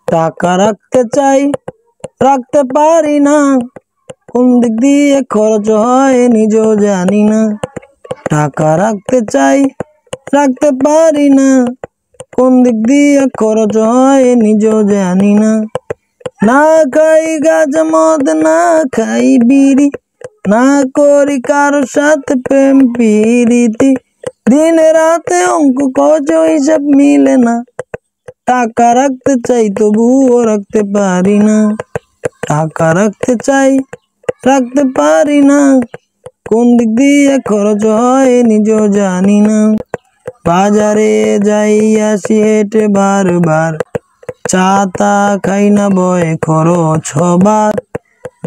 টাকা রাখতে চাই রাখতে পারি না, কোন দিক দিয়ে খরচ হয় নিজেও জানি না। টাকা রাখতে চাই রাখতে পারি না, কোন দিক দিয়ে খরচ হয় নিজেও জানি না। না খাই গাঁজা মদ, না খাই বিড়ি, না করি কারোর সাথে প্রেম প্রীতি। দিনে রাতে অঙ্ক কষ হিসাব মিলে না, টাকা রাখতে চাই তবুও রাখতে পারি না। টাকা রাখতে চাই রাখতে পারি না, কোন দিক দিয়ে খরচ হয় নিজেও জানি না। বাজারে যাই আসি হেঁটে বারবার, চাতা খাই না বয়ে খরচ হবার।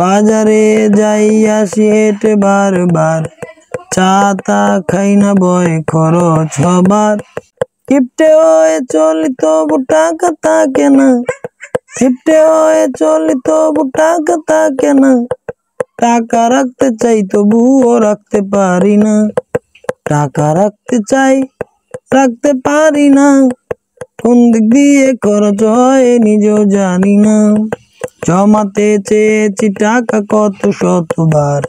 বাজারে যাই আসি হেঁটে বারবার, চাতা খাই না বয়ে খরচ হবার। কিপটে হয়ে চলি তবু টাকা থাকে না, কিপটে হয়ে চলি তবু টাকা থাকে না। টাকা রাখতে চাই তবুও রাখতে পারি না। টাকা রাখতে চাই রাখতে পারি না, কোন দিক দিয়ে খরচ হয় নিজেও জানি না। জমাতে চেয়েছি টাকা কত শতবার,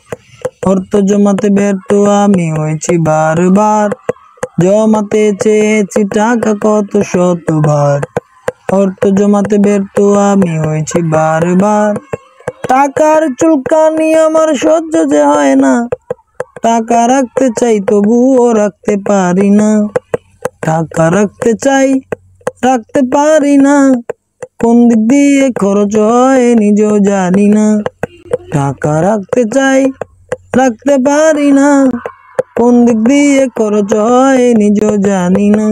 অর্থ জমাতে ব্যর্থ আমি হয়েছি বারবার। জমাতে চেয়েছি টাকা কত শতবার, অর্থ জমাতে ব্যর্থ আমি হয়েছি বারবার। টাকার চুলকানি আমার সহ্য যে হয় না, টাকা রাখতে চাই তবুও রাখতে পারি না। টাকা রাখতে চাই রাখতে পারি না, কোন দিক দিয়ে খরচ হয় নিজেও জানি না। টাকা রাখতে চাই রাখতে পারি না, কোন দিক দিয়ে খরচ হয় নিজেও জানি না।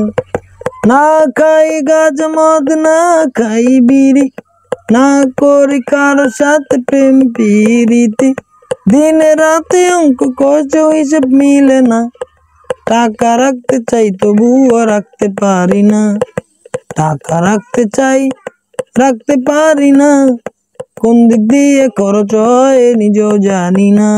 না খাই গাঁজা মদ, না খাই বিড়ি, না করি কারোর সাথে প্রেম প্রীতি। দিনে রাতে অঙ্ক কষ হিসেব মিলে না, টাকা রাখতে চাই তবুও রাখতে পারি না। টাকা রাখতে চাই রাখতে পারি না, কোন দিক দিয়ে খরচ হয় নিজেও জানি না।